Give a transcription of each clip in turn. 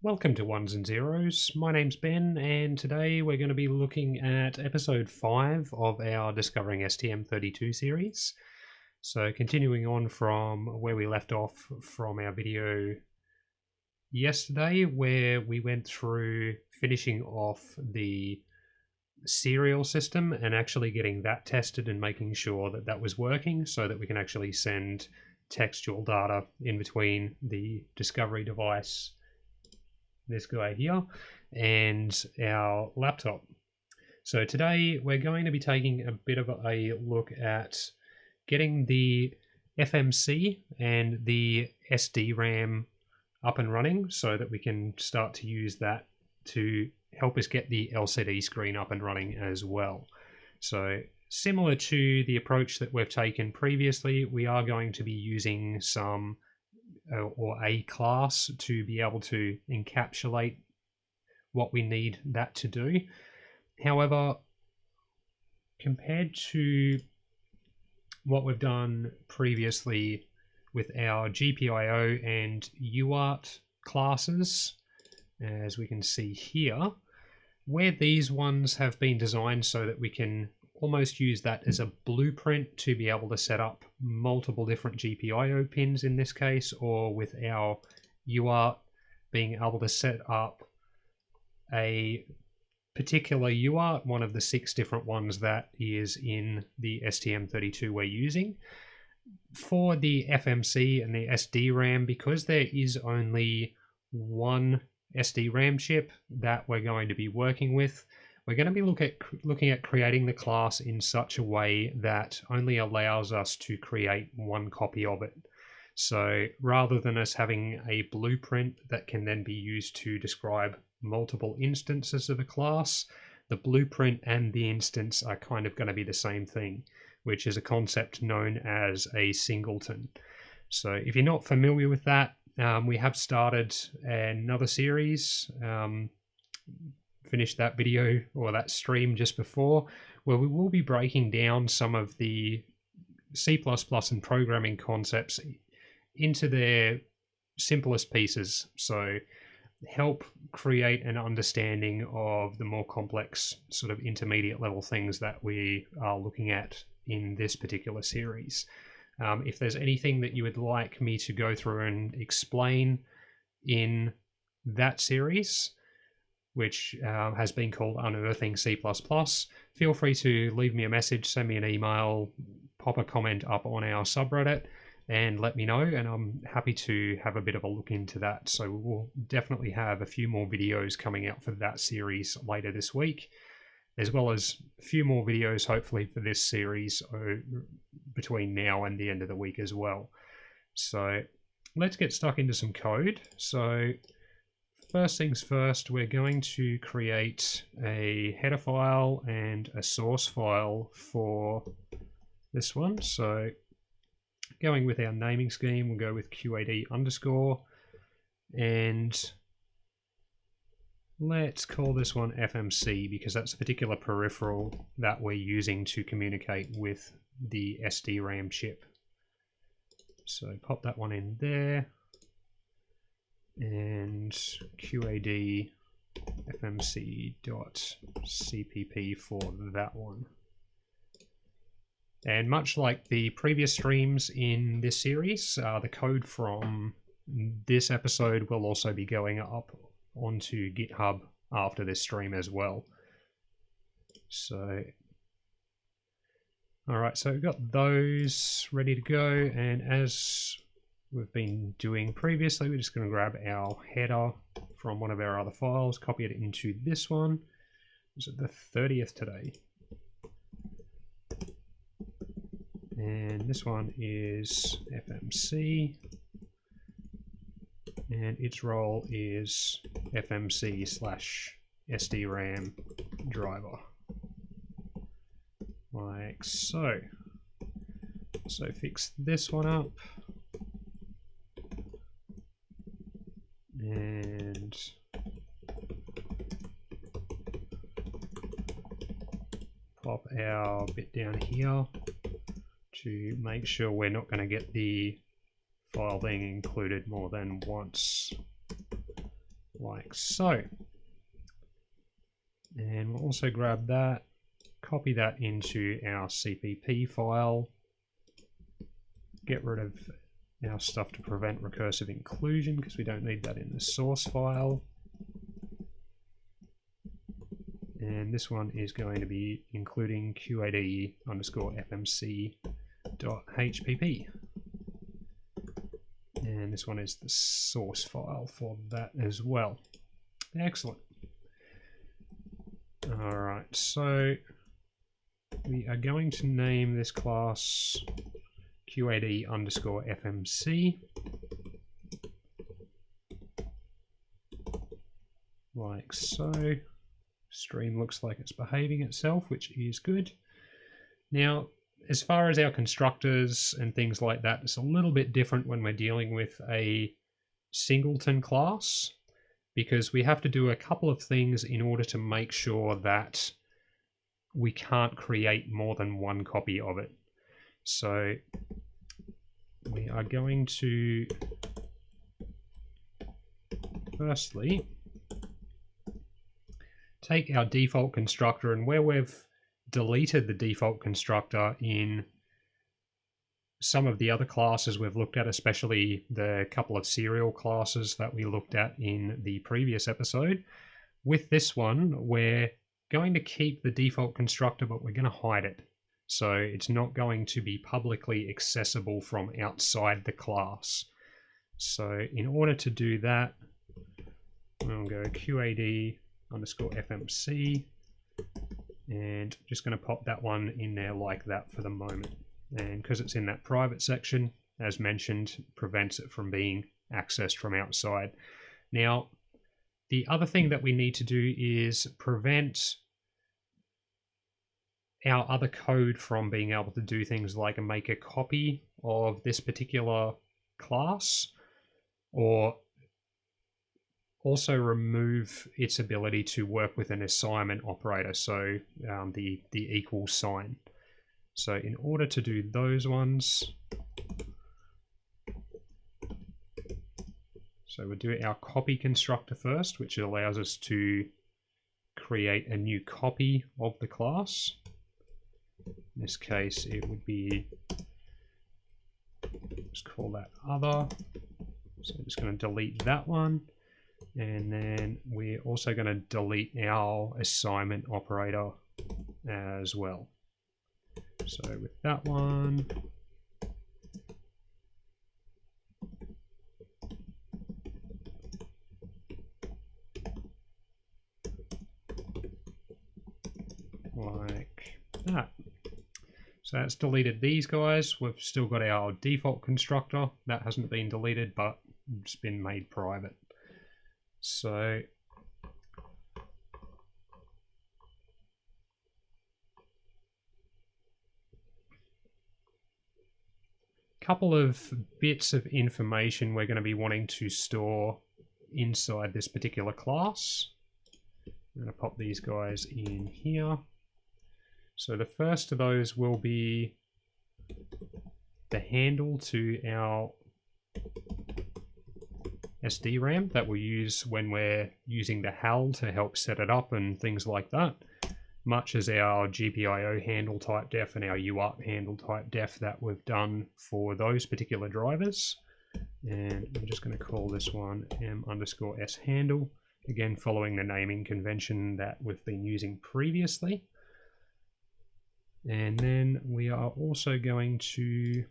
Welcome to Ones and Zeros. My name's Ben, and today we're going to be looking at episode 5 of our Discovering STM32 series. So continuing on from where we left off from our video yesterday, where we went through finishing off the serial system and actually getting that tested and making sure that that was working so that we can actually send textual data in between the Discovery device, this guy here, and our laptop. So today we're going to be taking a bit of a look at getting the FMC and the SDRAM up and running so that we can start to use that to help us get the LCD screen up and running as well. So similar to the approach that we've taken previously, we are going to be using some or a class to be able to encapsulate what we need that to do. However, compared to what we've done previously with our GPIO and UART classes, as we can see here, where these ones have been designed so that we can almost use that as a blueprint to be able to set up multiple different GPIO pins in this case, or with our UART being able to set up a particular UART, one of the 6 different ones that is in the STM32 we're using. For the FMC and the SDRAM, because there is only one SDRAM chip that we're going to be working with, we're going to be looking at creating the class in such a way that only allows us to create one copy of it. So rather than us having a blueprint that can then be used to describe multiple instances of a class, the blueprint and the instance are kind of going to be the same thing, which is a concept known as a singleton. So if you're not familiar with that, we have started another series, finished that video or that stream just before, where we will be breaking down some of the C++ and programming concepts into their simplest pieces. So help create an understanding of the more complex sort of intermediate level things that we are looking at in this particular series. If there's anything that you would like me to go through and explain in that series, which has been called Unearthing C++, feel free to leave me a message, send me an email, pop a comment up on our subreddit and let me know, and I'm happy to have a bit of a look into that. So we'll definitely have a few more videos coming out for that series later this week, as well as a few more videos hopefully for this series between now and the end of the week as well. So let's get stuck into some code. So first things first, we're going to create a header file and a source file for this one. So going with our naming scheme, we'll go with QAD underscore, and let's call this one FMC because that's a particular peripheral that we're using to communicate with the SDRAM chip. So pop that one in there, and QAD FMC.cpp for that one. And much like the previous streams in this series, the code from this episode will also be going up onto GitHub after this stream as well. So, alright, so we've got those ready to go, and as we've been doing previously, we're just going to grab our header from one of our other files, copy it into this one. Is it the 30th today? And this one is FMC, and its role is FMC/SDRAM driver, like so. So fix this one up, and pop our bit down here to make sure we're not going to get the file being included more than once. like so. And we'll also grab that, copy that into our CPP file, get rid of our stuff to prevent recursive inclusion because we don't need that in the source file. And this one is going to be including QAD_FMC.hpp. And this one is the source file for that as well. Excellent. Alright, so we are going to name this class QAD_FMC. Like so. Stream looks like it's behaving itself, which is good. Now, as far as our constructors and things like that, it's a little bit different when we're dealing with a Singleton class, because we have to do a couple of things in order to make sure that we can't create more than one copy of it. So we are going to firstly take our default constructor, and where we've deleted the default constructor in some of the other classes we've looked at, especially the couple of serial classes that we looked at in the previous episode, with this one we're going to keep the default constructor, but we're going to hide it. So it's not going to be publicly accessible from outside the class. So in order to do that, we'll go QAD_FMC, and just going to pop that one in there like that for the moment. And because it's in that private section, as mentioned, prevents it from being accessed from outside. Now, the other thing that we need to do is prevent our other code from being able to do things like make a copy of this particular class, or also remove its ability to work with an assignment operator, so the equal sign. So in order to do those ones, so we'll do our copy constructor first, which allows us to create a new copy of the class. In this case, it would be, let's call that other. So I'm just going to delete that one. And then we're also going to delete our assignment operator as well. So with that one, like that. So that's deleted these guys. We've still got our default constructor. That hasn't been deleted, but it's been made private. So couple of bits of information we're going to be wanting to store inside this particular class. I'm going to pop these guys in here. So the first of those will be the handle to our SDRAM that we'll use when we're using the HAL to help set it up and things like that, much as our GPIO handle type def and our UART handle type def that we've done for those particular drivers. And I'm just going to call this one m_s handle, again following the naming convention that we've been using previously. And then we are also going to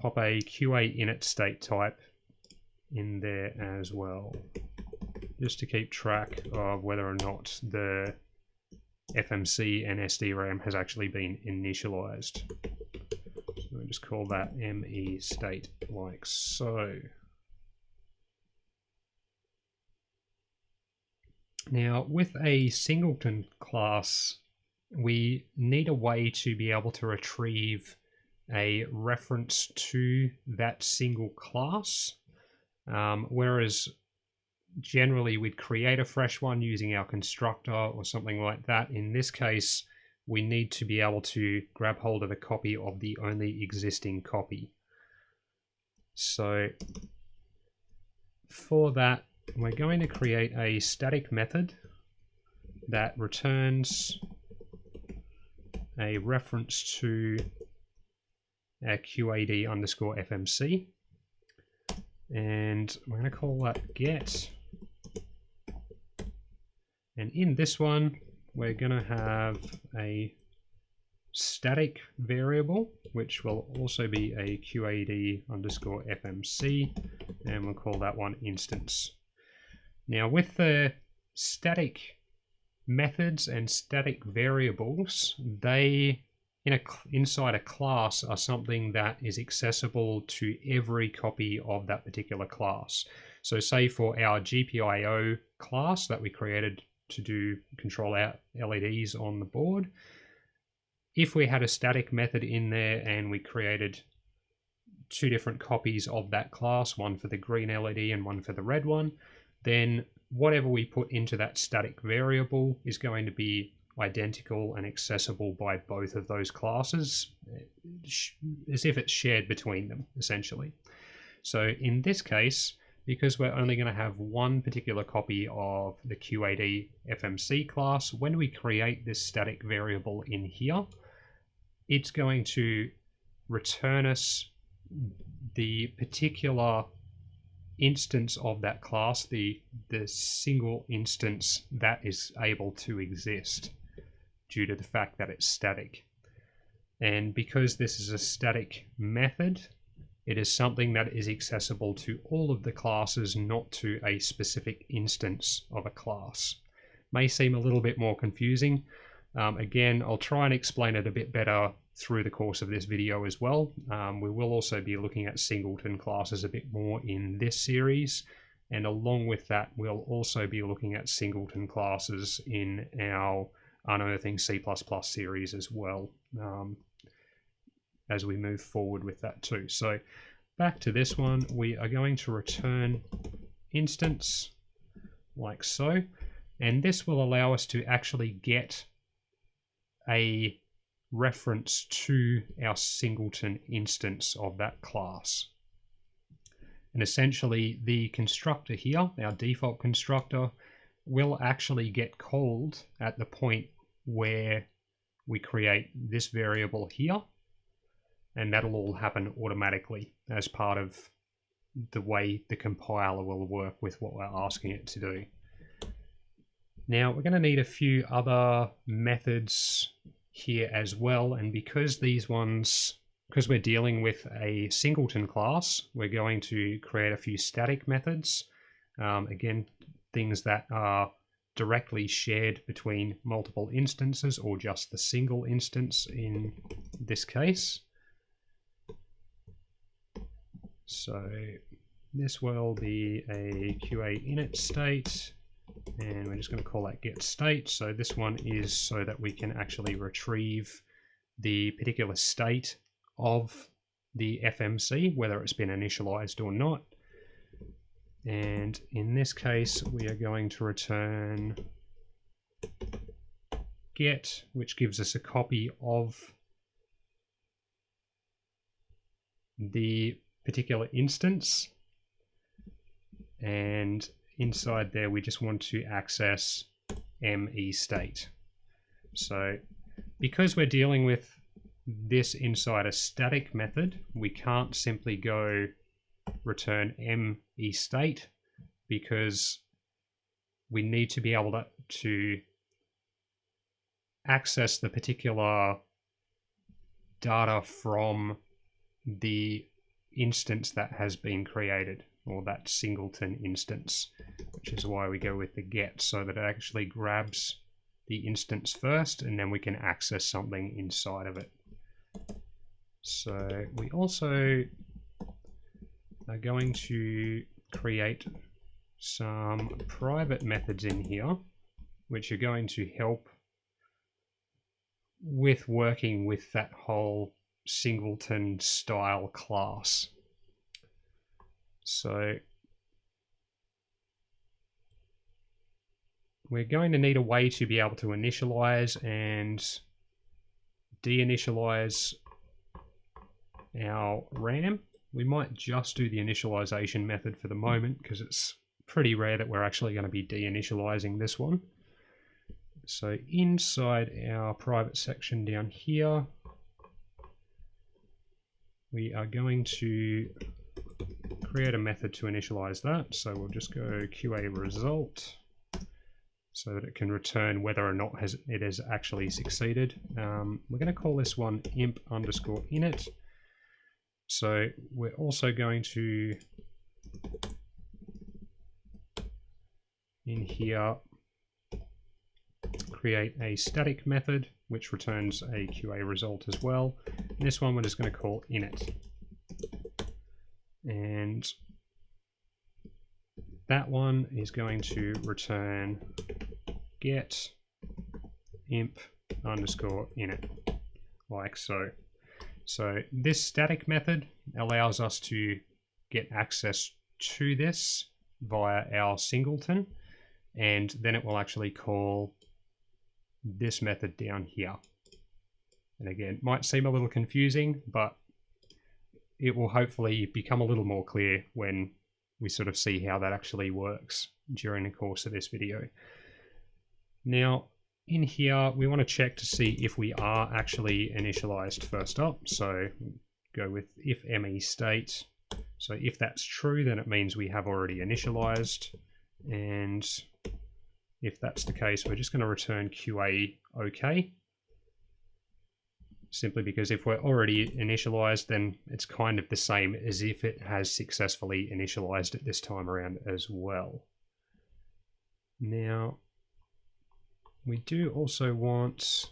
pop a QA init state type in there as well, just to keep track of whether or not the FMC and SDRAM has actually been initialized. So we'll just call that ME state like so. Now with a Singleton class, we need a way to be able to retrieve a reference to that single class, whereas generally we'd create a fresh one using our constructor or something like that. In this case, we need to be able to grab hold of a copy of the only existing copy. So for that, we're going to create a static method that returns a reference to our QAD underscore FMC, and we're going to call that get. And in this one, we're going to have a static variable, which will also be a QAD underscore FMC, and we'll call that one instance. Now, with the static methods and static variables, they inside a class are something that is accessible to every copy of that particular class. So say for our GPIO class that we created to control our LEDs on the board, if we had a static method in there and we created two different copies of that class, one for the green LED and one for the red one, then whatever we put into that static variable is going to be identical and accessible by both of those classes, as if it's shared between them, essentially. So in this case, because we're only going to have one particular copy of the QAD FMC class, when we create this static variable in here, it's going to return us the particular instance of that class, the single instance that is able to exist due to the fact that it's static. And because this is a static method, it is something that is accessible to all of the classes, not to a specific instance of a class. May seem a little bit more confusing. Again, I'll try and explain it a bit better through the course of this video as well. We will also be looking at Singleton classes a bit more in this series, and along with that, we'll also be looking at Singleton classes in our Unearthing C++ series as well, as we move forward with that too. So back to this one, we are going to return instance like so, and this will allow us to actually get a reference to our Singleton instance of that class. And essentially the constructor here, our default constructor, will actually get called at the point where we create this variable here, and that'll all happen automatically as part of the way the compiler will work with what we're asking it to do. Now we're going to need a few other methods here as well, and because we're dealing with a Singleton class, we're going to create a few static methods. Again, things that are directly shared between multiple instances or just the single instance in this case. So this will be a QA init state, and we're just going to call that get state. So this one is so that we can actually retrieve the particular state of the FMC, whether it's been initialized or not. And in this case, we are going to return get, which gives us a copy of the particular instance. And inside there, we just want to access ME state. So because we're dealing with this inside a static method, we can't simply go return ME state, because we need to be able to access the particular data from the instance that has been created, or that Singleton instance, which is why we go with the get, so that it actually grabs the instance first and then we can access something inside of it. So we also are going to create some private methods in here, which are going to help with working with that whole Singleton style class. So we're going to need a way to be able to initialize and deinitialize our RAM. We might just do the initialization method for the moment because it's pretty rare that we're actually going to be deinitializing this one. So inside our private section down here, we are going to create a method to initialize that. So we'll just go QA result so that it can return whether or not it has actually succeeded. We're going to call this one imp_init. So we're also going to, in here, create a static method which returns a QA result as well. And this one we're just going to call init. And that one is going to return get imp_init, like so. So this static method allows us to get access to this via our Singleton, and then it will actually call this method down here. And again, might seem a little confusing, but it will hopefully become a little more clear when we sort of see how that actually works during the course of this video. Now, in here, we want to check to see if we are actually initialized first up. So go with if me state. So if that's true, then it means we have already initialized. And if that's the case, we're just going to return QA OK. Simply because if we're already initialized, then it's kind of the same as if it has successfully initialized at this time around as well. Now, we do also want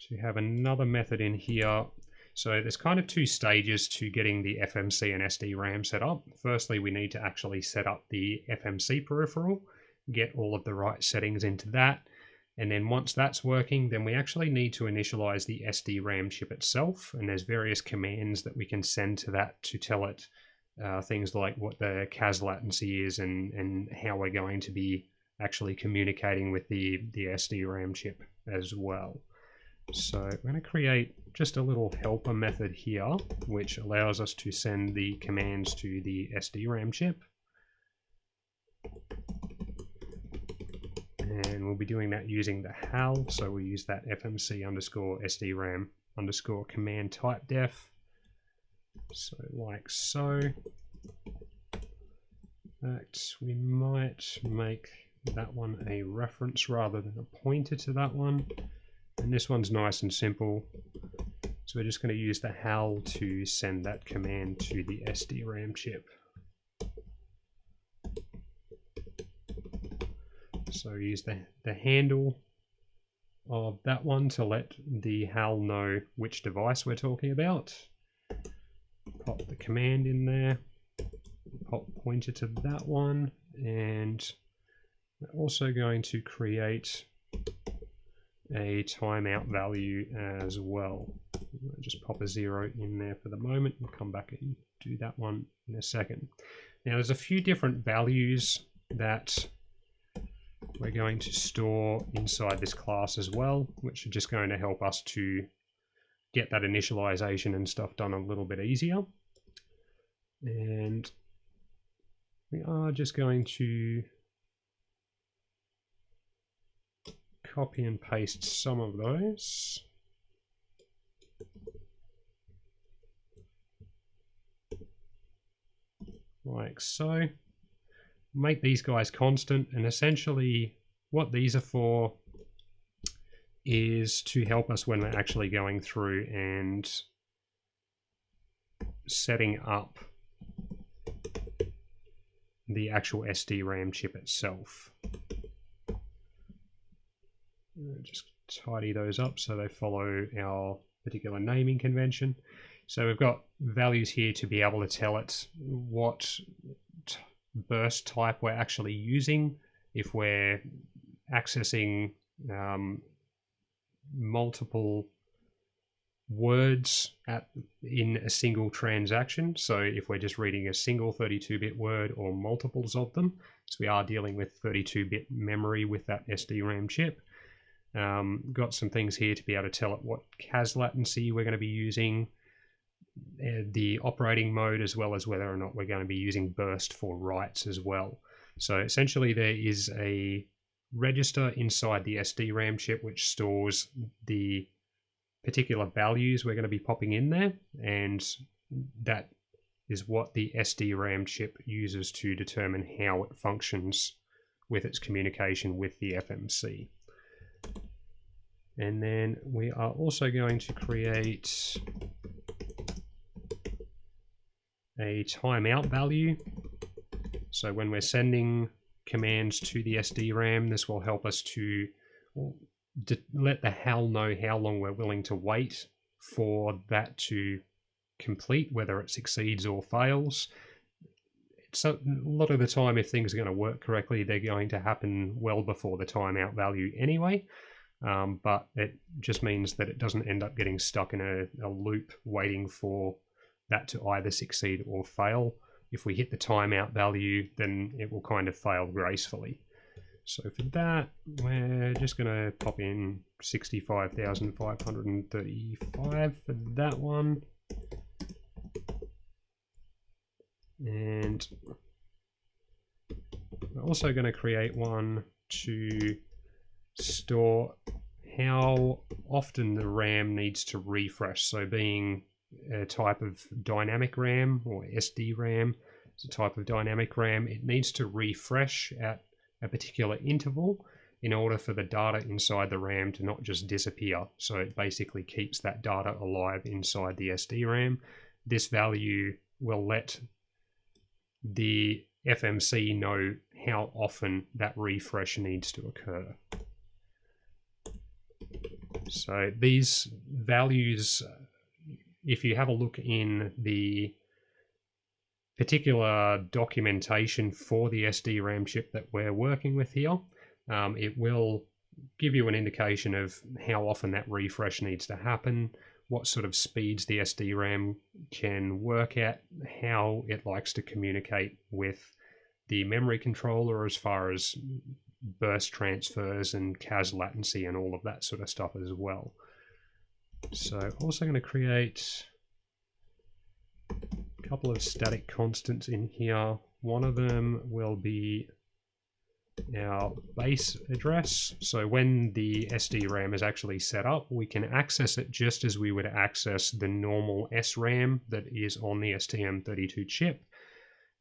to have another method in here. So there's kind of two stages to getting the FMC and SDRAM set up. Firstly, we need to actually set up the FMC peripheral, get all of the right settings into that. And then once that's working, then we actually need to initialize the SDRAM chip itself. And there's various commands that we can send to that to tell it things like what the CAS latency is and how we're going to be actually communicating with the SDRAM chip as well. So we're going to create just a little helper method here, which allows us to send the commands to the SDRAM chip. And we'll be doing that using the HAL, so we'll use that FMC_SDRAM_command type def. So like so. In fact, we might make that one a reference rather than a pointer to that one. And this one's nice and simple. So we're just going to use the HAL to send that command to the SDRAM chip. So use the handle of that one to let the HAL know which device we're talking about. Pop the command in there. Pop pointer to that one. And we're also going to create a timeout value as well. I'll just pop a 0 in there for the moment. We'll come back and do that one in a second. Now there's a few different values that we're going to store inside this class as well, which are just going to help us to get that initialization and stuff done a little bit easier. And we are just going to copy and paste some of those. Like so. Make these guys constant, and essentially what these are for is to help us when we're actually going through and setting up the actual SDRAM chip itself. Just tidy those up so they follow our particular naming convention. So we've got values here to be able to tell it what burst type we're actually using. If we're accessing multiple words in a single transaction, so if we're just reading a single 32-bit word or multiples of them, so we are dealing with 32-bit memory with that SDRAM chip. Got some things here to be able to tell it what CAS latency we're going to be using, the operating mode, as well as whether or not we're going to be using burst for writes as well. So essentially there is a register inside the SDRAM chip which stores the particular values we're going to be popping in there, and that is what the SDRAM chip uses to determine how it functions with its communication with the FMC. And then we are also going to create a timeout value. So when we're sending commands to the SDRAM, this will help us to let the HAL know how long we're willing to wait for that to complete, whether it succeeds or fails. So a lot of the time, if things are going to work correctly, they're going to happen well before the timeout value anyway. But it just means that it doesn't end up getting stuck in a loop waiting for that to either succeed or fail. If we hit the timeout value, then it will kind of fail gracefully. So for that, we're just going to pop in 65,535 for that one. And we're also going to create one to store how often the RAM needs to refresh. So being a type of dynamic RAM, or SDRAM, it's a type of dynamic RAM, it needs to refresh at a particular interval in order for the data inside the RAM to not just disappear. So it basically keeps that data alive inside the SDRAM. This value will let the FMC know how often that refresh needs to occur. So these values, if you have a look in the particular documentation for the SDRAM chip that we're working with here, it will give you an indication of how often that refresh needs to happen, what sort of speeds the SDRAM can work at, how it likes to communicate with the memory controller as far as burst transfers and CAS latency and all of that sort of stuff as well. So also going to create a couple of static constants in here. One of them will be our base address. So when the SDRAM is actually set up, we can access it just as we would access the normal SRAM that is on the STM32 chip.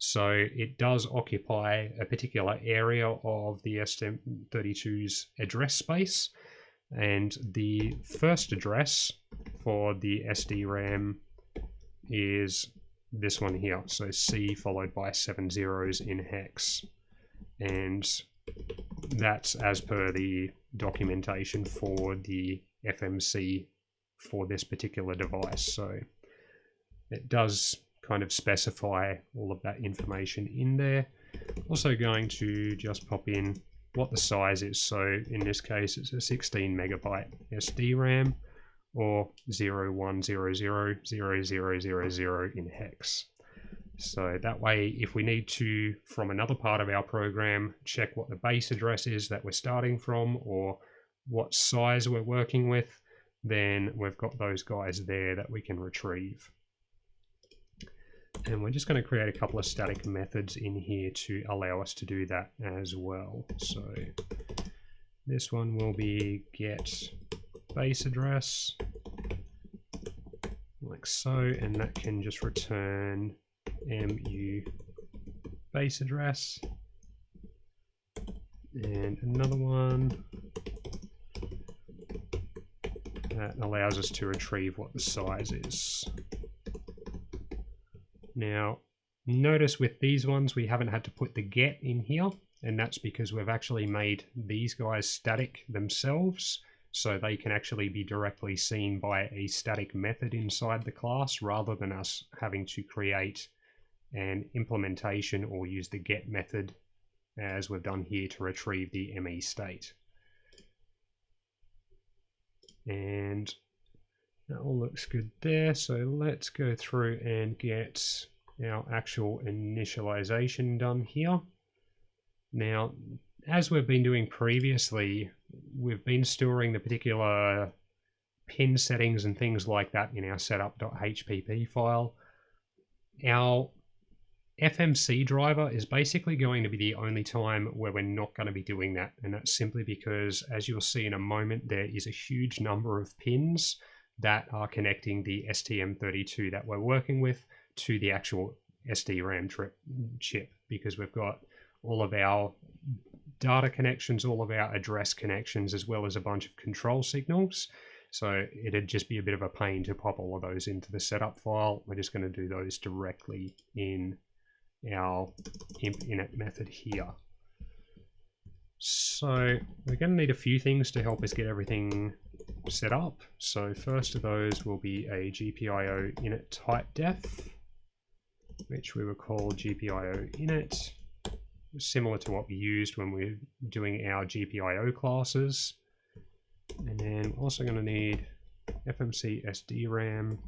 So it does occupy a particular area of the STM32's address space, and the first address for the SDRAM is this one here, so C followed by 7 zeros in hex, and that's as per the documentation for the FMC for this particular device. So it does kind of specify all of that information in there. Also going to just pop in what the size is. So in this case, it's a 16 megabyte SDRAM, or 01000000 in hex. So that way, if we need to, from another part of our program, check what the base address is that we're starting from, or what size we're working with, then we've got those guys there that we can retrieve. And we're just going to create a couple of static methods in here to allow us to do that as well. So this one will be get base address, like so, and that can just return mu base address. And another one that allows us to retrieve what the size is. Now, notice with these ones, we haven't had to put the get in here, and that's because we've actually made these guys static themselves, so they can actually be directly seen by a static method inside the class, rather than us having to create an implementation or use the get method, as we've done here, to retrieve the ME state. And that all looks good there, so let's go through and get our actual initialization done here. Now, as we've been doing previously, we've been storing the particular pin settings and things like that in our setup.hpp file. Our FMC driver is basically going to be the only time where we're not going to be doing that, and that's simply because, as you'll see in a moment, there is a huge number of pins that are connecting the STM32 that we're working with to the actual SDRAM chip, because we've got all of our data connections, all of our address connections, as well as a bunch of control signals. So it'd just be a bit of a pain to pop all of those into the setup file. We're just going to do those directly in our imp init method here. So we're going to need a few things to help us get everything set up. So first of those will be a GPIO init type def, which we will call GPIO init, similar to what we used when we're doing our GPIO classes. And then we're also going to need FMC SDRAM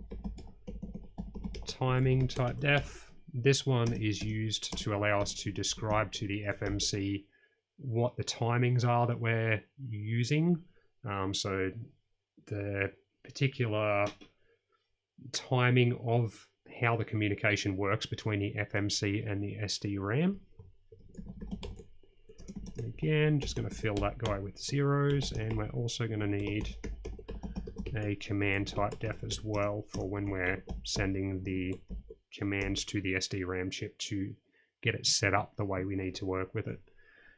timing type def. This one is used to allow us to describe to the FMC what the timings are that we're using. So the particular timing of how the communication works between the FMC and the SDRAM. Again, just going to fill that guy with zeros, and we're also going to need a command type def as well for when we're sending the commands to the SDRAM chip to get it set up the way we need to work with it.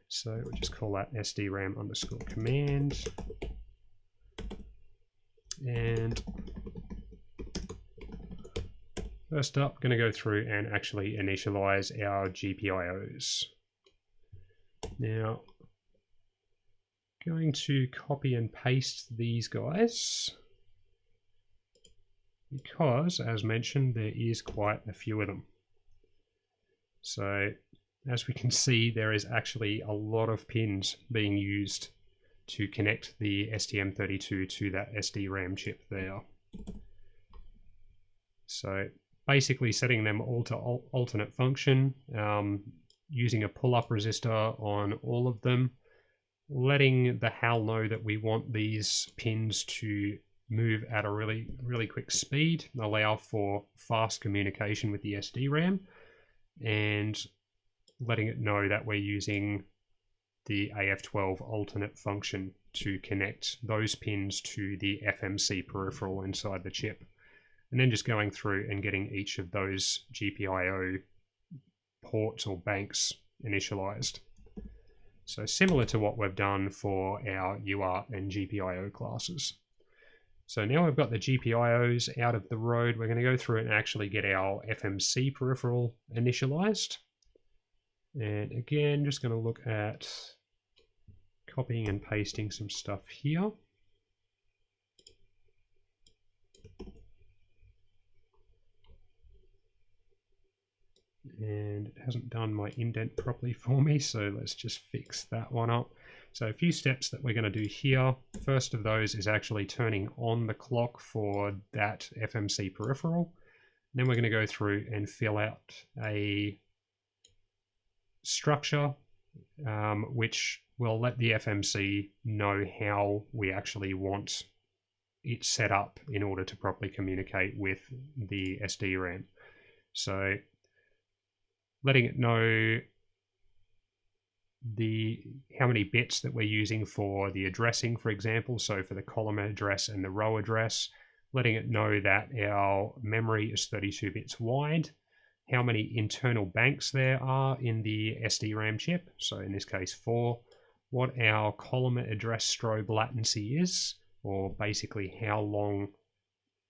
So we'll just call that SDRAM underscore command. And first up, going to go through and actually initialize our GPIOs. Now, going to copy and paste these guys, because, as mentioned, there is quite a few of them. So, as we can see, there is actually a lot of pins being used to connect the STM32 to that SDRAM chip there. So, basically setting them all to alternate function, using a pull-up resistor on all of them, letting the HAL know that we want these pins to move at a really quick speed, allow for fast communication with the SDRAM, and letting it know that we're using the AF12 alternate function to connect those pins to the FMC peripheral inside the chip. And then just going through and getting each of those GPIO ports or banks initialized. So similar to what we've done for our UART and GPIO classes. So now we've got the GPIOs out of the road, we're going to go through and actually get our FMC peripheral initialized. And again, just going to look at copying and pasting some stuff here. And it hasn't done my indent properly for me, so let's just fix that one up. So a few steps that we're going to do here. First of those is actually turning on the clock for that FMC peripheral. Then we're going to go through and fill out a structure which will let the FMC know how we actually want it set up in order to properly communicate with the SDRAM. So letting it know how many bits that we're using for the addressing, for example, so for the column address and the row address, letting it know that our memory is 32 bits wide, how many internal banks there are in the SDRAM chip, so in this case 4, what our column address strobe latency is, or basically how long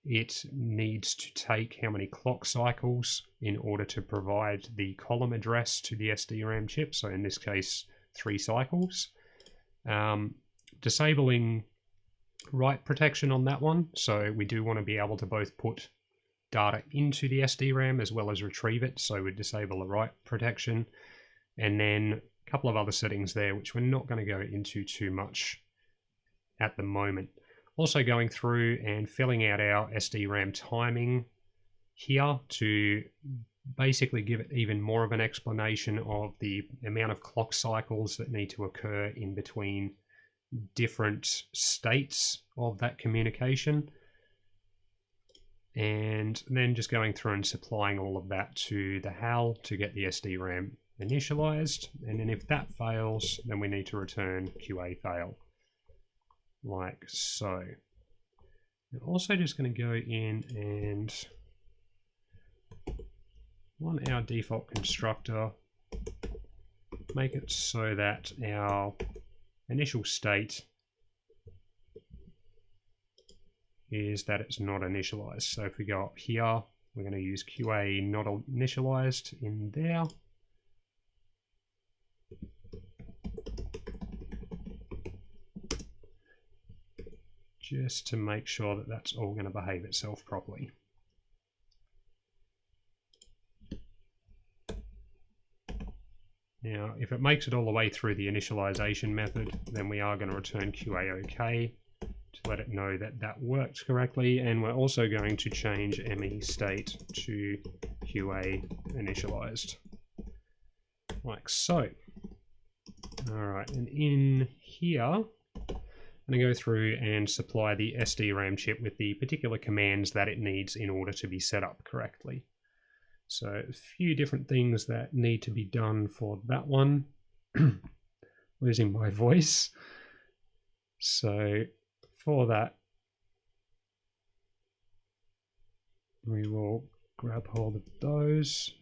it needs to take, how many clock cycles in order to provide the column address to the SDRAM chip, so in this case 3 cycles. Disabling write protection on that one, so we do want to be able to both put data into the SDRAM as well as retrieve it, so we disable the write protection. And then a couple of other settings there which we're not going to go into too much at the moment. Also going through and filling out our SDRAM timing here to basically give it even more of an explanation of the amount of clock cycles that need to occur in between different states of that communication, and then just going through and supplying all of that to the HAL to get the SDRAM initialized. And then if that fails, then we need to return QA fail, like so. We're also just going to go in and on our default constructor, make it so that our initial state is that it's not initialized. So if we go up here, we're going to use QA not initialized in there. Just to make sure that that's all going to behave itself properly. Now, if it makes it all the way through the initialization method, then we are going to return QA OK to let it know that that worked correctly. And we're also going to change ME state to QA initialized, like so. All right, and in here, I'm going to go through and supply the SDRAM chip with the particular commands that it needs in order to be set up correctly. So a few different things that need to be done for that one. Losing my voice. So for that, we will grab hold of those.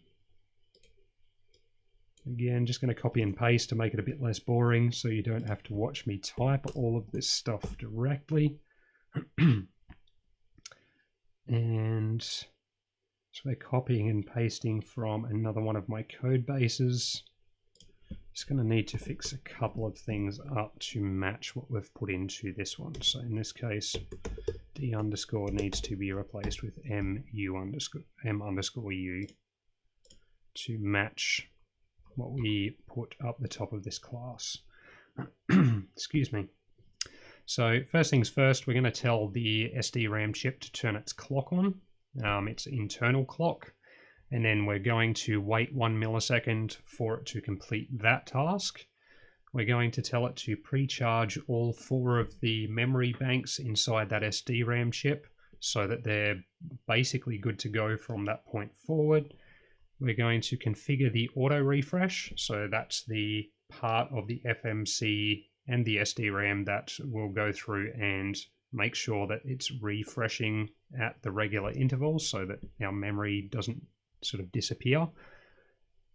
Again, just going to copy and paste to make it a bit less boring so you don't have to watch me type all of this stuff directly. And so we're copying and pasting from another one of my code bases. Just going to need to fix a couple of things up to match what we've put into this one. So in this case, D underscore needs to be replaced with M underscore U to match what we put up the top of this class. Excuse me. So first things first, we're going to tell the SDRAM chip to turn its clock on. Its internal clock, and then we're going to wait 1 millisecond for it to complete that task. We're going to tell it to pre-charge all 4 of the memory banks inside that SDRAM chip so that they're basically good to go from that point forward. We're going to configure the auto refresh, so that's the part of the FMC and the SDRAM that will go through and make sure that it's refreshing at the regular intervals so that our memory doesn't sort of disappear.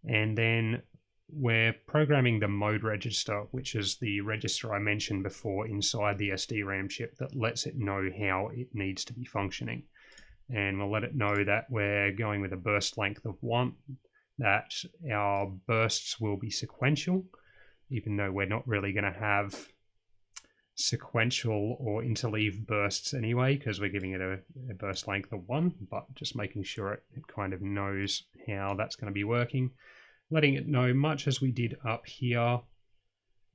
And then we're programming the mode register, which is the register I mentioned before inside the SDRAM chip that lets it know how it needs to be functioning. And we'll let it know that we're going with a burst length of 1, that our bursts will be sequential, even though we're not really going to have sequential or interleave bursts anyway, because we're giving it a burst length of 1, but just making sure it kind of knows how that's going to be working. Letting it know much as we did up here,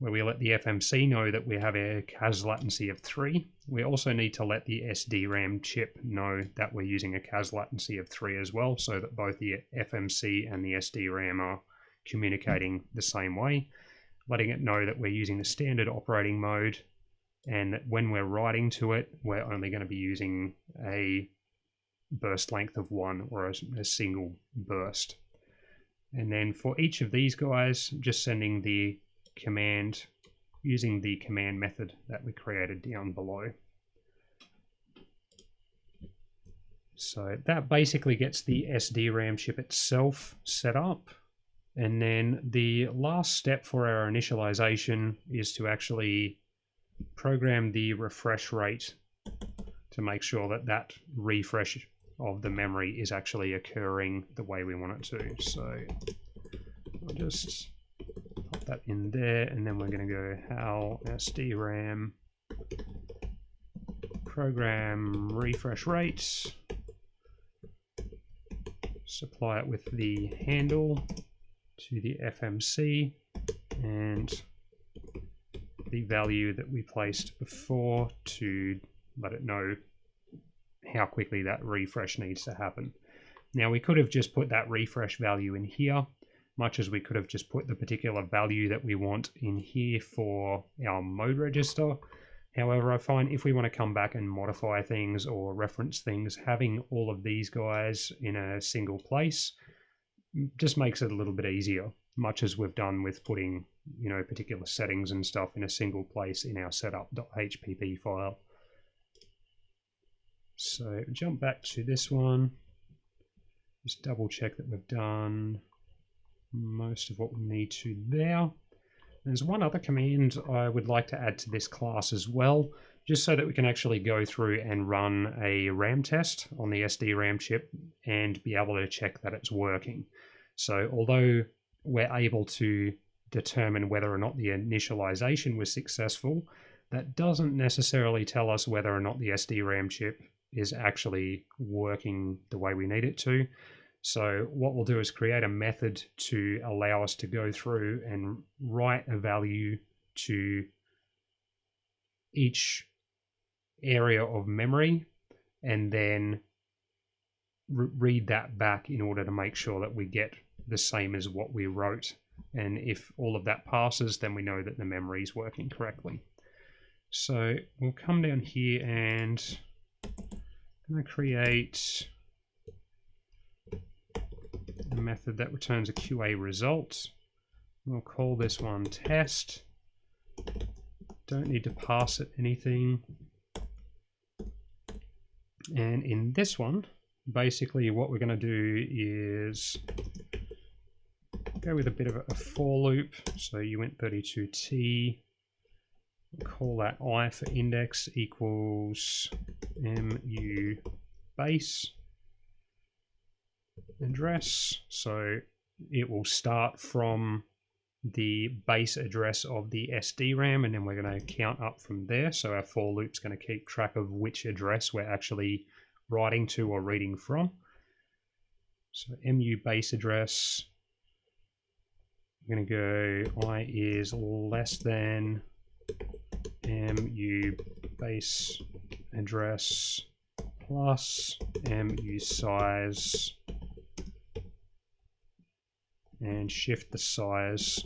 where we let the FMC know that we have a CAS latency of 3. We also need to let the SDRAM chip know that we're using a CAS latency of 3 as well, so that both the FMC and the SDRAM are communicating the same way. Letting it know that we're using the standard operating mode, and that when we're writing to it, we're only going to be using a burst length of 1 or a single burst. And then for each of these guys, just sending the command using the command method that we created down below. So that basically gets the SDRAM chip itself set up. And then the last step for our initialization is to actually program the refresh rate to make sure that that refresh of the memory is actually occurring the way we want it to. So I'll just pop that in there, and then we're going to go HAL SDRAM program refresh rates, supply it with the handle to the FMC and the value that we placed before to let it know how quickly that refresh needs to happen. Now we could have just put that refresh value in here, much as we could have just put the particular value that we want in here for our mode register. However, I find if we want to come back and modify things or reference things, having all of these guys in a single place just makes it a little bit easier, much as we've done with putting, you know, particular settings and stuff in a single place in our setup.hpp file. So jump back to this one. Just double check that we've done most of what we need to there. There's one other command I would like to add to this class as well, just so that we can actually go through and run a RAM test on the SDRAM chip and be able to check that it's working. So although we're able to determine whether or not the initialization was successful, that doesn't necessarily tell us whether or not the SDRAM chip is actually working the way we need it to. So what we'll do is create a method to allow us to go through and write a value to each area of memory and then read that back in order to make sure that we get the same as what we wrote. And if all of that passes, then we know that the memory is working correctly. So we'll come down here and I'm going to create a method that returns a QA result. We'll call this one test. Don't need to pass it anything. And in this one, basically what we're going to do is go with a bit of a for loop. So uint32t, we'll call that I for index equals mu base address. So it will start from the base address of the SDRAM and then we're going to count up from there. So our for loop's going to keep track of which address we're actually writing to or reading from. So mu base address, I'm going to go I is less than mu base address plus mu size and shift the size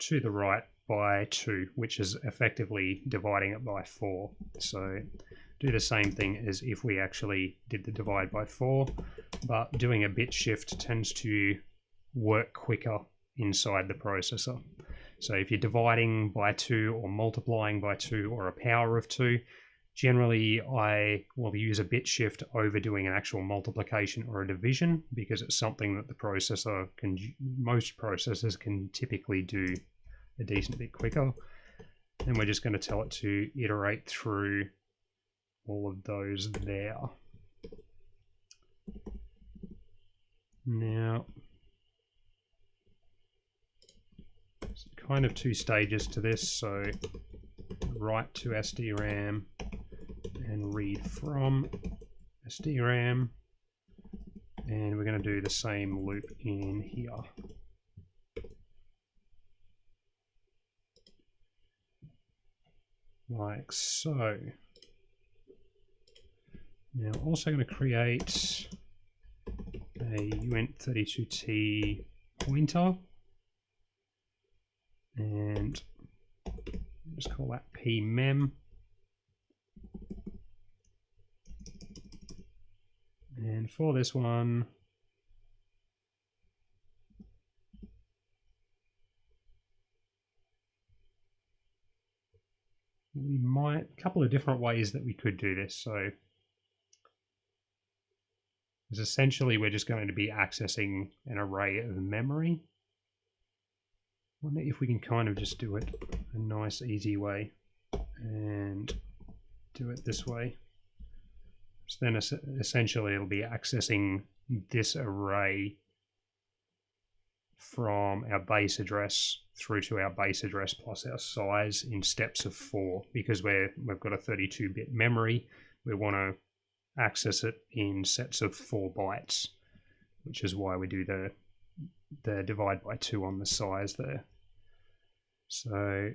to the right by 2, which is effectively dividing it by 4. So do the same thing as if we actually did the divide by 4, but doing a bit shift tends to work quicker inside the processor. So if you're dividing by 2 or multiplying by 2 or a power of 2, generally I will use a bit shift over doing an actual multiplication or a division because it's something that the processor can, most processors can typically do a decent bit quicker. And we're just going to tell it to iterate through all of those there. Now, there's kind of 2 stages to this. So write to SDRAM and read from SDRAM, and we're going to do the same loop in here. Like so. Now also going to create a uint32t pointer and just call that pmem. And for this one, we might, a couple of different ways that we could do this. So is essentially we're just going to be accessing an array of memory. I wonder if we can kind of just do it a nice easy way and do it this way. So then essentially it'll be accessing this array from our base address through to our base address plus our size in steps of 4. Because we've got a 32-bit memory, we want to access it in sets of 4 bytes, which is why we do the divide by 2 on the size there. So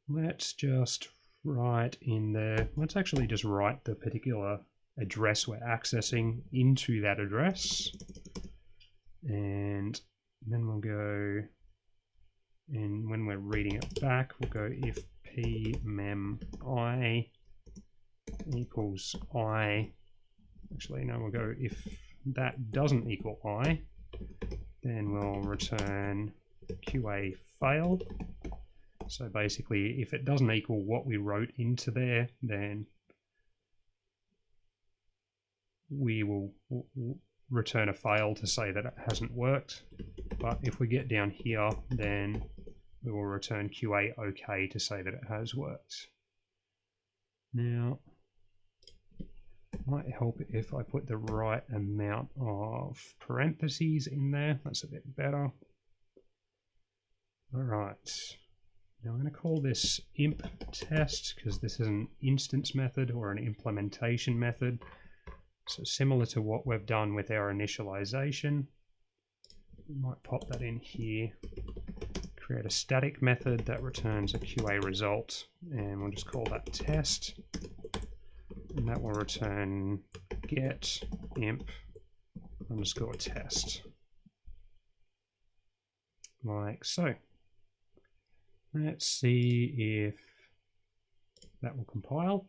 let's just write in there, let's actually just write the particular address we're accessing into that address. And then we'll go, and when we're reading it back, we'll go if p mem I equals I. Actually, no, we'll go if that doesn't equal I, then we'll return QA fail. So basically, if it doesn't equal what we wrote into there, then we will return a fail to say that it hasn't worked. But if we get down here, then we will return QA OK to say that it has worked. Now, it might help if I put the right amount of parentheses in there. That's a bit better. All right. Now I'm going to call this imp test because this is an instance method or an implementation method. So similar to what we've done with our initialization, we might pop that in here, create a static method that returns a QA result, and we'll just call that test, and that will return get imp underscore test, like so. Let's see if that will compile.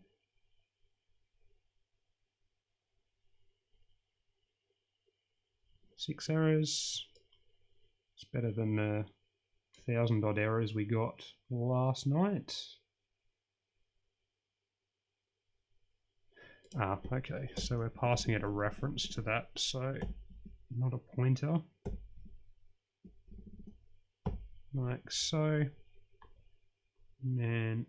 Six errors. It's better than the 1,000 odd errors we got last night. Ah, okay, so we're passing it a reference to that, so not a pointer. Like so. And then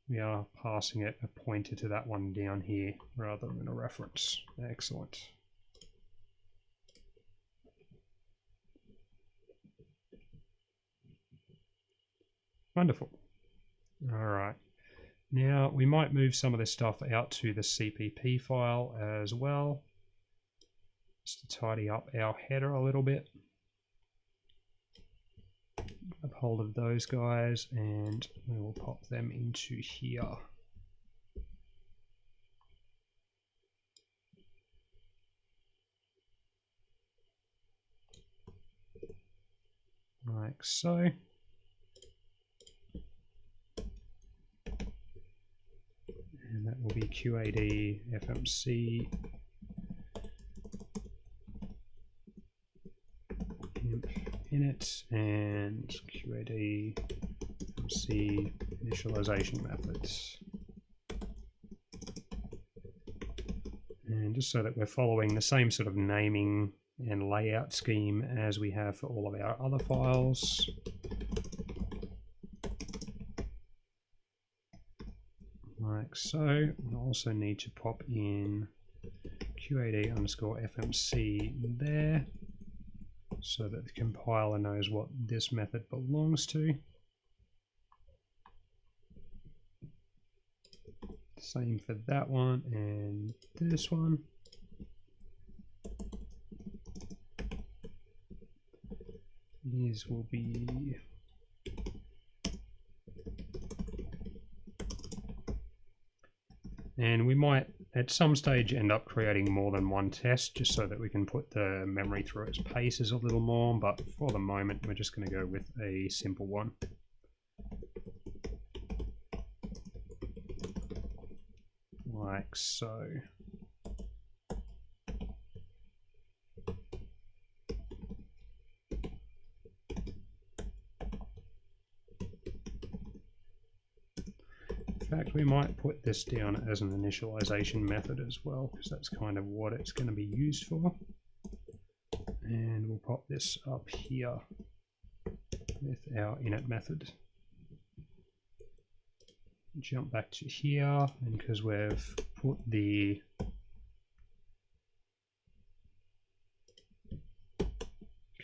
we are passing it a pointer to that one down here rather than a reference. Excellent. Wonderful. All right. Now we might move some of this stuff out to the CPP file as well, just to tidy up our header a little bit. Grab hold of those guys and we will pop them into here. Like so. And that will be QAD FMC init and QAD FMC initialization methods. And just so that we're following the same sort of naming and layout scheme as we have for all of our other files. Like so. We'll also need to pop in QAD underscore FMC there, so that the compiler knows what this method belongs to. Same for that one and this one. These will be and we might at some stage end up creating more than one test just so that we can put the memory through its paces a little more, but for the moment we're just going to go with a simple one. Like so. In fact, we might put this down as an initialization method as well, because that's kind of what it's going to be used for. And we'll pop this up here with our init method. Jump back to here, and because we've put the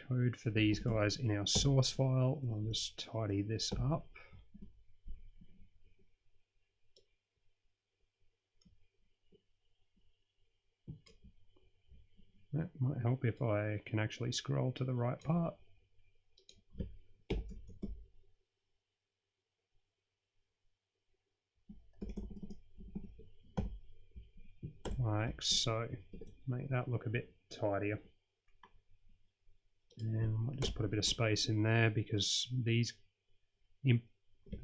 code for these guys in our source file, I'll just tidy this up. That might help if I can actually scroll to the right part. like so. Make that look a bit tidier. And I might just put a bit of space in there because these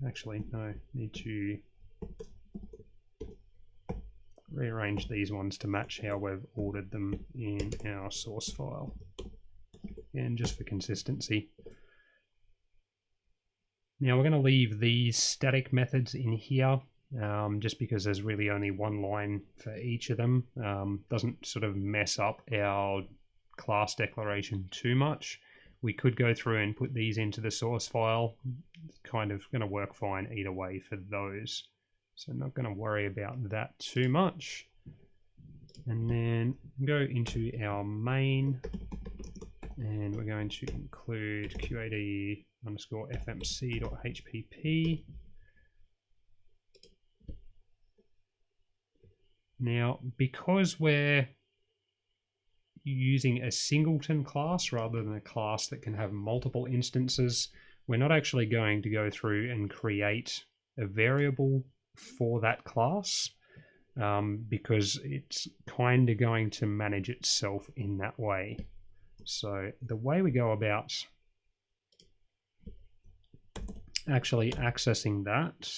actually no, need to rearrange these ones to match how we've ordered them in our source file. And just for consistency. Now we're going to leave these static methods in here just because there's really only one line for each of them. Doesn't sort of mess up our class declaration too much. We could go through and put these into the source file. It's kind of going to work fine either way for those. So I'm not going to worry about that too much. And then go into our main and we're going to include QAD underscore FMC.hpp. Now, because we're using a singleton class rather than a class that can have multiple instances, we're not actually going to go through and create a variable for that class because it's kind of going to manage itself in that way. So the way we go about actually accessing that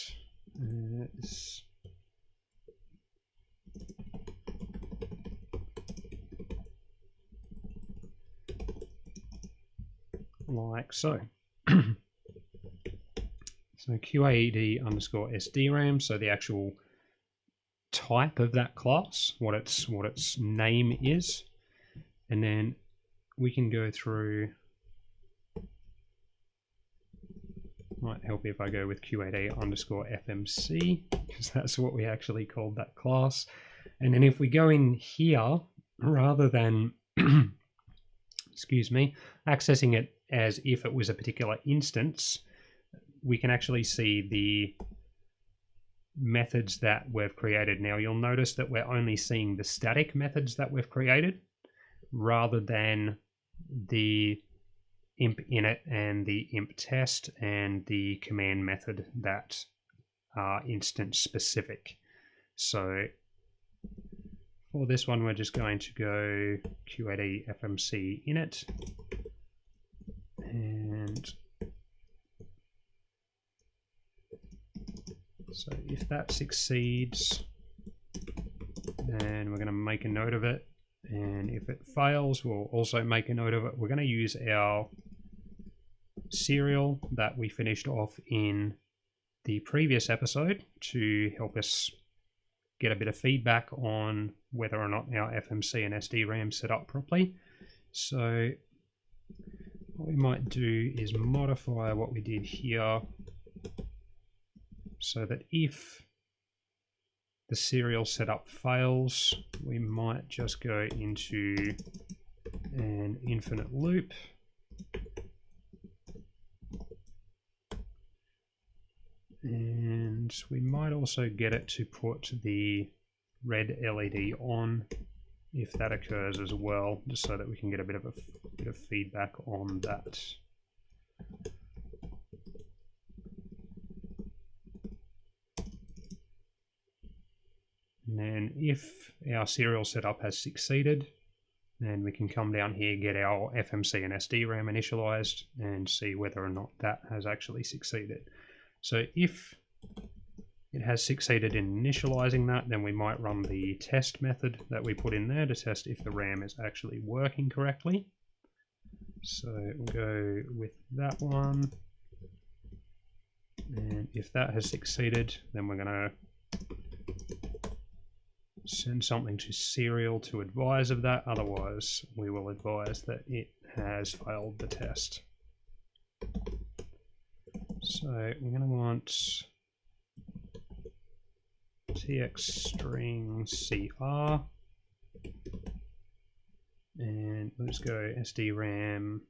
is like so. So QAD underscore SDRAM, so the actual type of that class, what its name is, and then we can go through. Might help if I go with QAD underscore FMC because that's what we actually called that class. And then if we go in here, rather than excuse me, accessing it as if it was a particular instance, we can actually see the methods that we've created. Now you'll notice that we're only seeing the static methods that we've created rather than the imp init and the imp test and the command method that are instance specific. So for this one, we're just going to go QAD FMC init, and so if that succeeds, then we're going to make a note of it, and if it fails, we'll also make a note of it. We're going to use our serial that we finished off in the previous episode to help us get a bit of feedback on whether or not our FMC and SDRAM set up properly. So what we might do is modify what we did here so that if the serial setup fails, we might just go into an infinite loop. And we might also get it to put the red LED on if that occurs as well, just so that we can get a bit of feedback on that. And then if our serial setup has succeeded, then we can come down here, get our FMC and SDRAM initialized and see whether or not that has actually succeeded. So if it has succeeded in initializing that, then we might run the test method that we put in there to test if the RAM is actually working correctly. So we'll go with that one. And if that has succeeded, then we're going to send something to serial to advise of that. Otherwise, we will advise that it has failed the test. So we're going to want tx string cr, and let's go SDRAM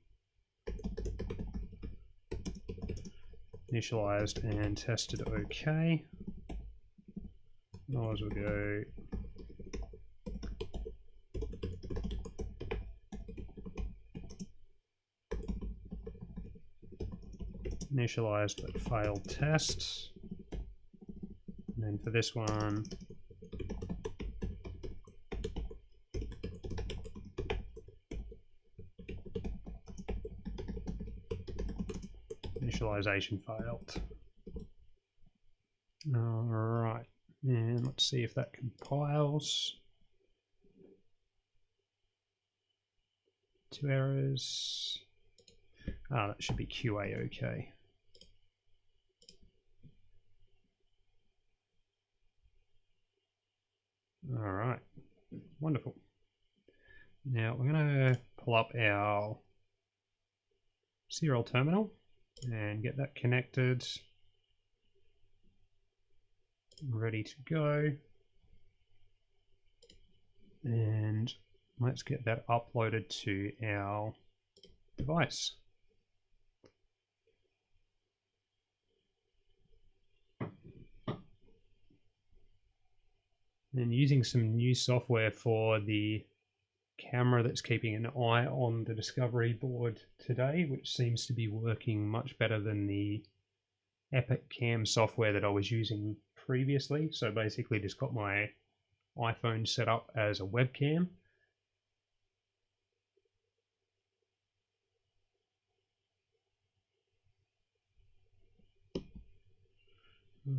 initialized and tested OK. Otherwise we'll go initialized but failed tests. And then for this one, initialization failed. Alright, and let's see if that compiles. 2 errors. That should be QA okay. Alright, wonderful. Now we're going to pull up our serial terminal and get that connected, ready to go, and let's get that uploaded to our device. And using some new software for the camera that's keeping an eye on the Discovery board today, which seems to be working much better than the Epic Cam software that I was using previously. So basically just got my iPhone set up as a webcam.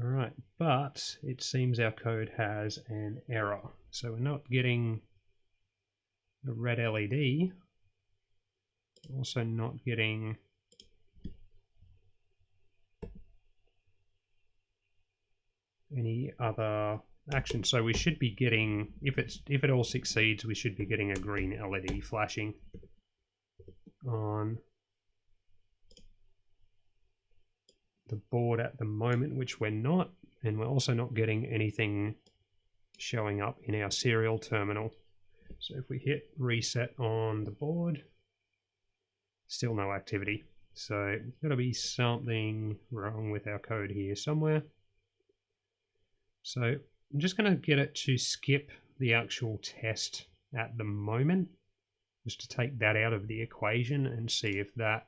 Alright, but it seems our code has an error. So we're not getting the red LED, also not getting any other action. So we should be getting, if it all succeeds, we should be getting a green LED flashing on the board at the moment, which we're not, and we're also not getting anything showing up in our serial terminal. So if we hit reset on the board, still no activity. So there's got to be something wrong with our code here somewhere. So I'm just going to get it to skip the actual test at the moment, just to take that out of the equation and see if that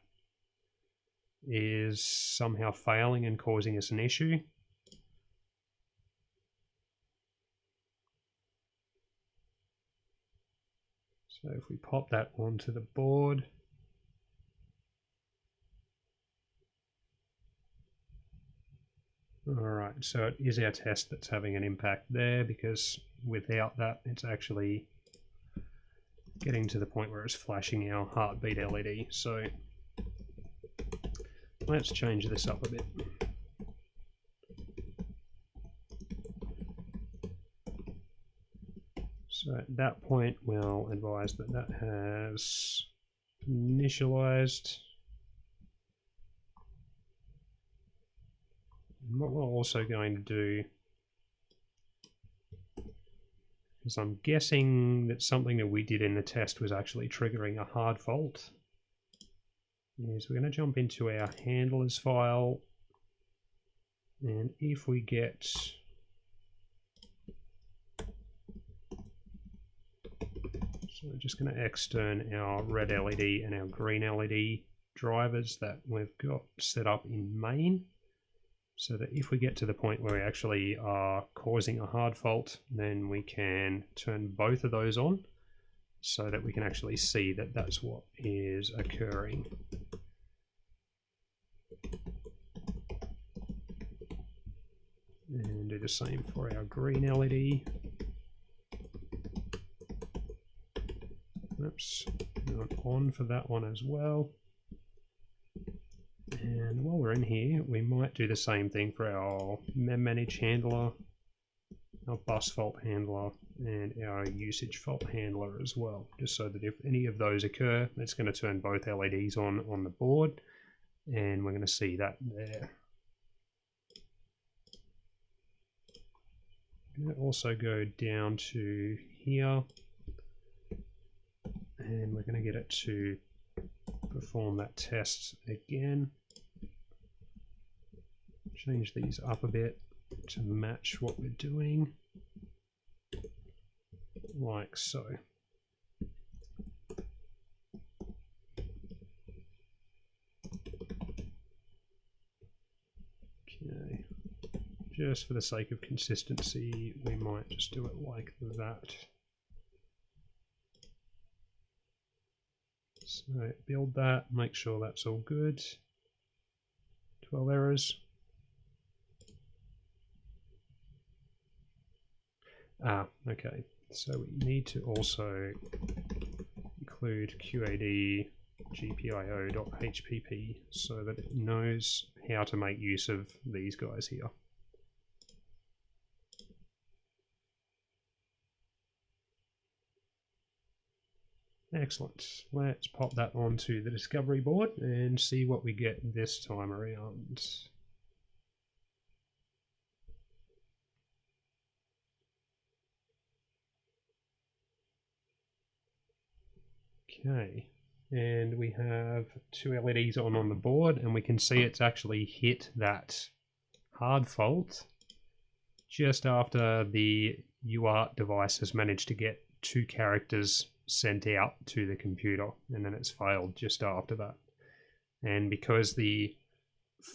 is somehow failing and causing us an issue. So if we pop that onto the board, alright, so it is our test that's having an impact there, because without that it's actually getting to the point where it's flashing our heartbeat LED. So let's change this up a bit. So at that point, we'll advise that that has initialized. And what we're also going to do is, I'm guessing that something that we did in the test was actually triggering a hard fault, is we're going to jump into our handlers file, and if we get so we're just going to extern our red LED and our green LED drivers that we've got set up in main, so that if we get to the point where we actually are causing a hard fault, then we can turn both of those on so that we can actually see that that's what is occurring. And do the same for our green LED. Oops, not on for that one as well. And while we're in here, we might do the same thing for our memmanage handler, our bus fault handler, and our usage fault handler as well, just so that if any of those occur, it's going to turn both LEDs on the board, and we're going to see that there. I'm going to also go down to here, and we're going to get it to perform that test again. Change these up a bit to match what we're doing, like so. Okay, just for the sake of consistency, we might just do it like that. So build that, make sure that's all good. 12 errors. Okay, so we need to also include QAD GPIO.hpp so that it knows how to make use of these guys here. Excellent. Let's pop that onto the discovery board and see what we get this time around. Okay, and we have two LEDs on the board, and we can see it's actually hit that hard fault just after the UART device has managed to get 2 characters sent out to the computer, and then it's failed just after that. And because the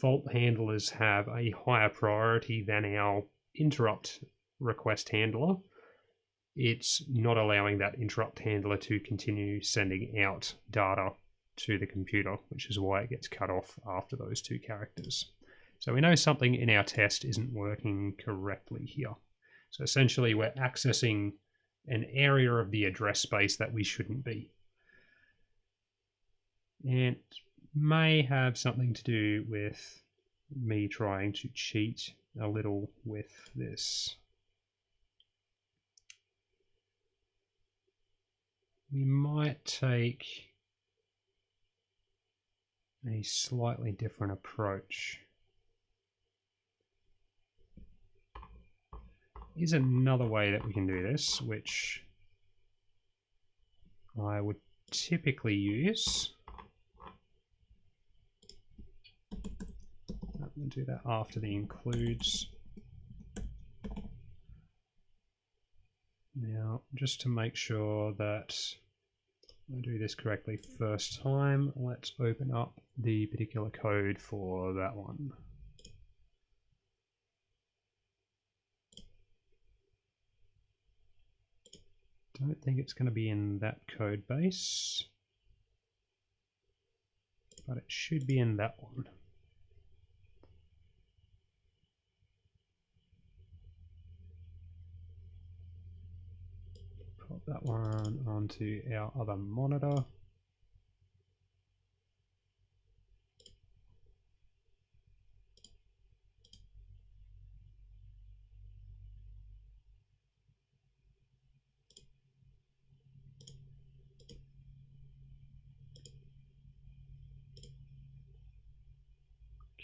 fault handlers have a higher priority than our interrupt request handler, it's not allowing that interrupt handler to continue sending out data to the computer, which is why it gets cut off after those 2 characters. So we know something in our test isn't working correctly here. So essentially we're accessing an area of the address space that we shouldn't be. And it may have something to do with me trying to cheat a little with this. We might take a slightly different approach. Here's another way that we can do this, which I would typically use. We'll do that after the includes. Now, just to make sure that I do this correctly first time, let's open up the particular code for that one. Don't think it's going to be in that code base, but it should be in that one. Pop that one onto our other monitor.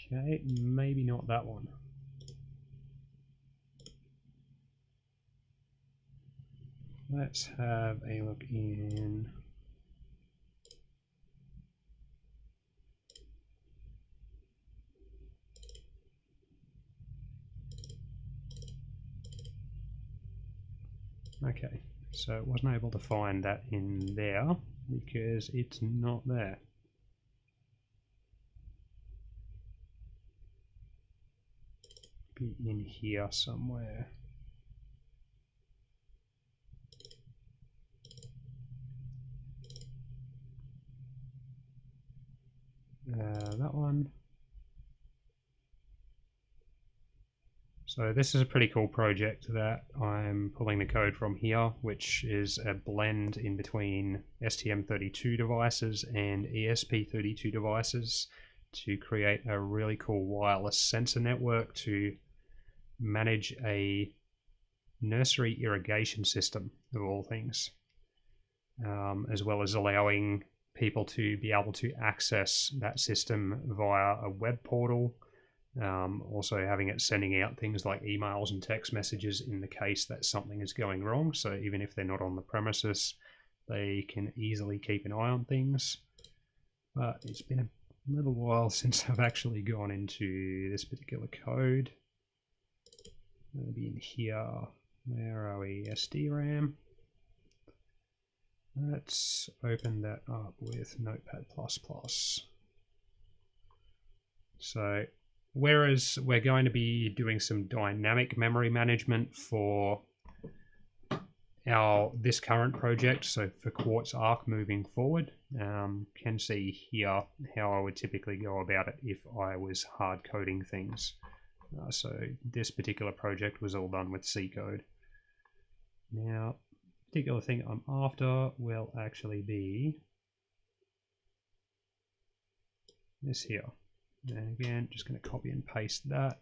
Okay, maybe not that one. Let's have a look in. Okay, so it wasn't able to find that in there because it's not there. Be in here somewhere. That one. So this is a pretty cool project that I'm pulling the code from here, which is a blend in between STM32 devices and ESP32 devices to create a really cool wireless sensor network to manage a nursery irrigation system of all things, as well as allowing people to be able to access that system via a web portal, also having it sending out things like emails and text messages in the case that something is going wrong. So even if they're not on the premises, they can easily keep an eye on things. But it's been a little while since I've actually gone into this particular code. Maybe in here. Where are we? SDRAM. Let's open that up with Notepad++. So, whereas we're going to be doing some dynamic memory management for this current project, so for Quartz Arc moving forward, can see here how I would typically go about it if I was hard coding things. So this particular project was all done with C code. Now, the particular thing I'm after will actually be this here. And again, just going to copy and paste that.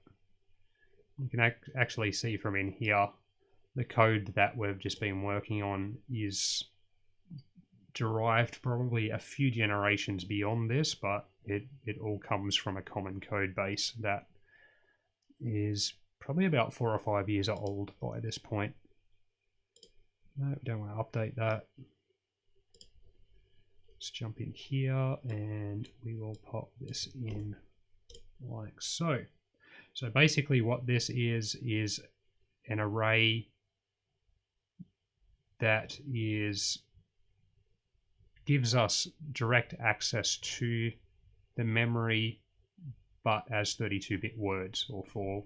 You can actually see from in here, the code that we've just been working on is derived probably a few generations beyond this, but it all comes from a common code base that is probably about 4 or 5 years old by this point. No, don't want to update that. Let's jump in here and we will pop this in like so. So basically what this is an array that gives us direct access to the memory, but as 32-bit words, or 4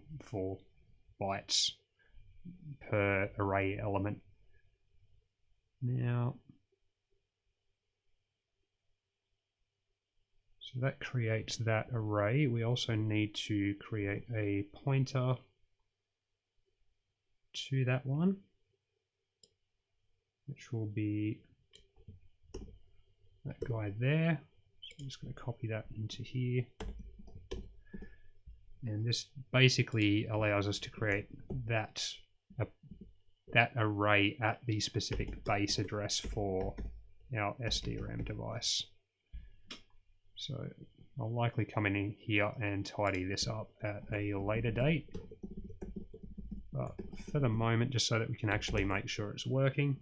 bytes per array element. Now, so that creates that array. We also need to create a pointer to that one, which will be that guy there. So I'm just going to copy that into here. And this basically allows us to create that array at the specific base address for our SDRAM device. So I'll likely come in here and tidy this up at a later date. But for the moment, just so that we can actually make sure it's working,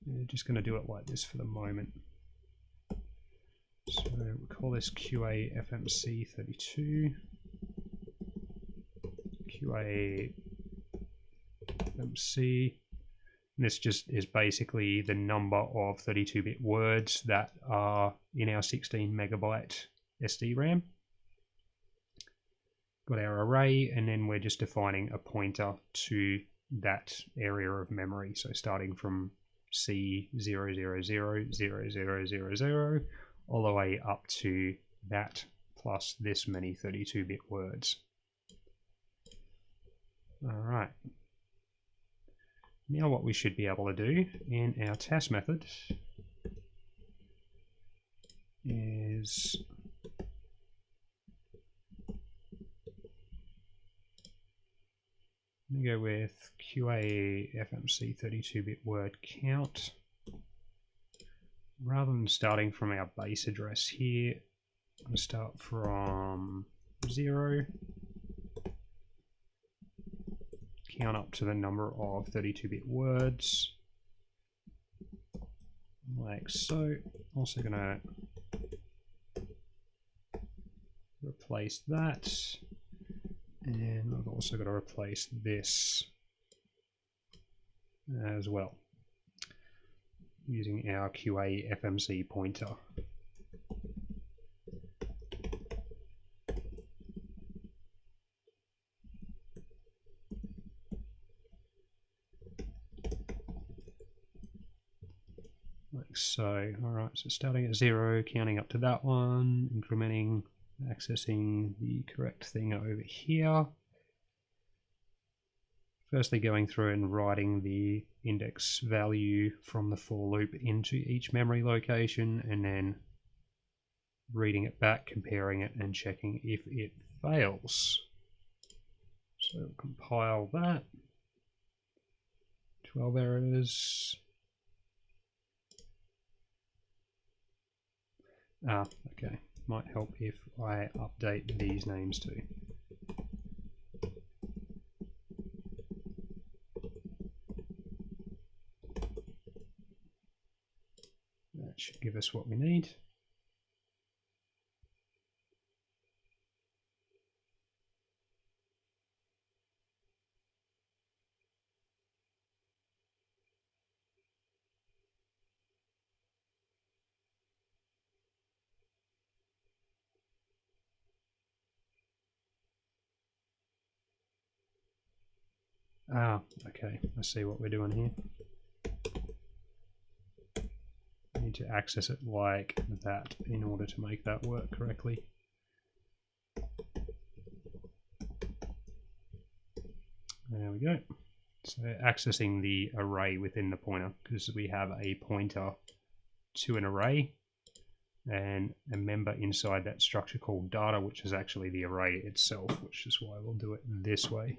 we're just going to do it like this for the moment. So we'll call this QA FMC 32, QA FMC. And this just is basically the number of 32-bit words that are in our 16 megabyte SDRAM. Got our array, and then we're just defining a pointer to that area of memory. So starting from C0000000 all the way up to that plus this many 32-bit words. All right. Now what we should be able to do in our test method is I'm going to go with QA FMC 32-bit word count. Rather than starting from our base address here, I'm going to start from 0, count up to the number of 32-bit words, like so. Also going to replace that, and I've also got to replace this as well, using our QA FMC pointer. Like so. Alright, so starting at 0, counting up to that one, incrementing, accessing the correct thing over here. Firstly going through and writing the index value from the for loop into each memory location, and then reading it back, comparing it, and checking if it fails. So we'll compile that. 12 errors. Okay. Might help if I update these names too. That should give us what we need. Okay, I see what we're doing here. I need to access it like that in order to make that work correctly. There we go. So accessing the array within the pointer, because we have a pointer to an array and a member inside that structure called data, which is actually the array itself, which is why we'll do it this way.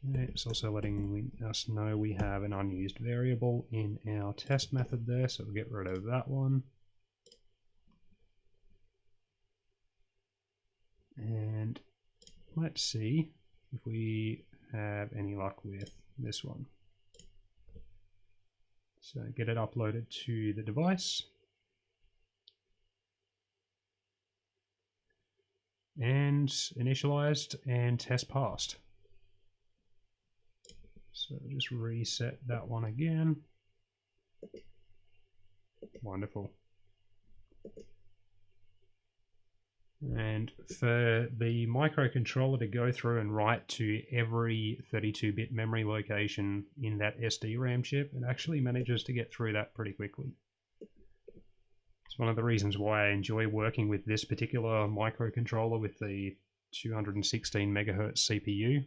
Okay, it's also letting us know we have an unused variable in our test method there, so we'll get rid of that one. And let's see if we have any luck with this one. So get it uploaded to the device. And initialized and test passed. So just reset that one again. Wonderful. And for the microcontroller to go through and write to every 32-bit memory location in that SDRAM chip, it actually manages to get through that pretty quickly. It's one of the reasons why I enjoy working with this particular microcontroller with the 216 megahertz CPU,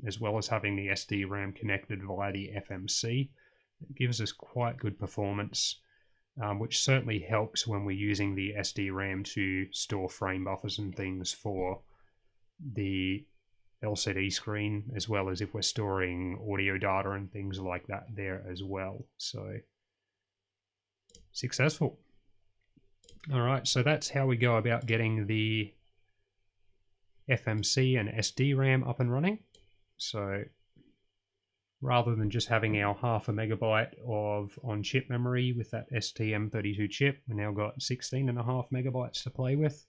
as well as having the SDRAM connected via the FMC. It gives us quite good performance, which certainly helps when we're using the SDRAM to store frame buffers and things for the LCD screen, as well as if we're storing audio data and things like that there as well. So, successful. Alright, so that's how we go about getting the FMC and SDRAM up and running. So rather than just having our 0.5 megabyte of on-chip memory with that STM32 chip, we now got 16.5 megabytes to play with,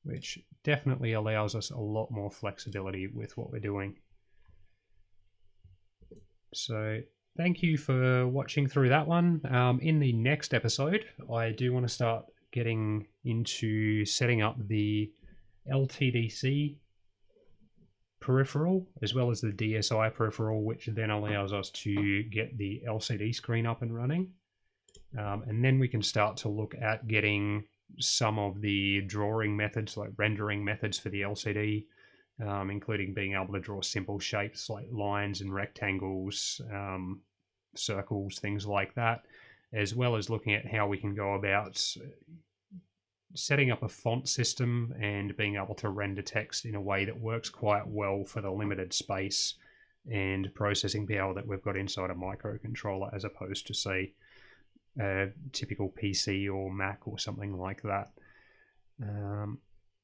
which definitely allows us a lot more flexibility with what we're doing. So thank you for watching through that one. In the next episode, I do want to start getting into setting up the LTDC peripheral as well as the DSI peripheral, which then allows us to get the LCD screen up and running. And then we can start to look at getting some of the drawing methods, like rendering methods for the LCD, including being able to draw simple shapes like lines and rectangles, circles, things like that, as well as looking at how we can go about setting up a font system and being able to render text in a way that works quite well for the limited space and processing power that we've got inside a microcontroller, as opposed to, say, a typical PC or Mac or something like that.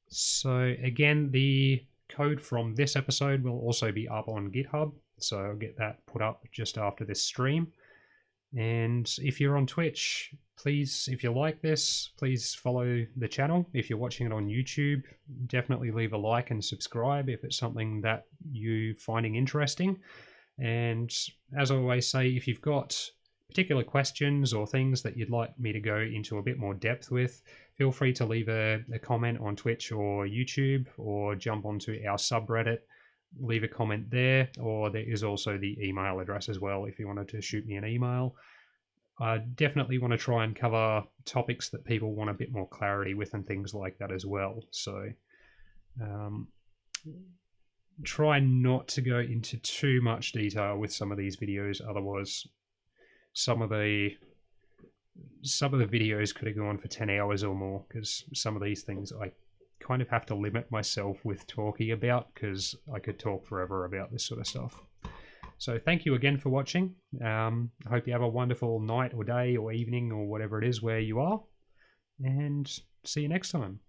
So again, the code from this episode will also be up on GitHub, so I'll get that put up just after this stream. And if you're on Twitch, please, if you like this, please follow the channel. If you're watching it on YouTube, definitely leave a like and subscribe if it's something that you're finding interesting. And as I always say, if you've got particular questions or things that you'd like me to go into a bit more depth with, feel free to leave a comment on Twitch or YouTube, or jump onto our subreddit, leave a comment there, or there is also the email address as well if you wanted to shoot me an email. I definitely want to try and cover topics that people want a bit more clarity with and things like that as well. So try not to go into too much detail with some of these videos, otherwise some of the videos could have gone for 10 hours or more, because some of these things I kind of have to limit myself with talking about, because I could talk forever about this sort of stuff. So thank you again for watching. I hope you have a wonderful night or day or evening or whatever it is where you are, and see you next time.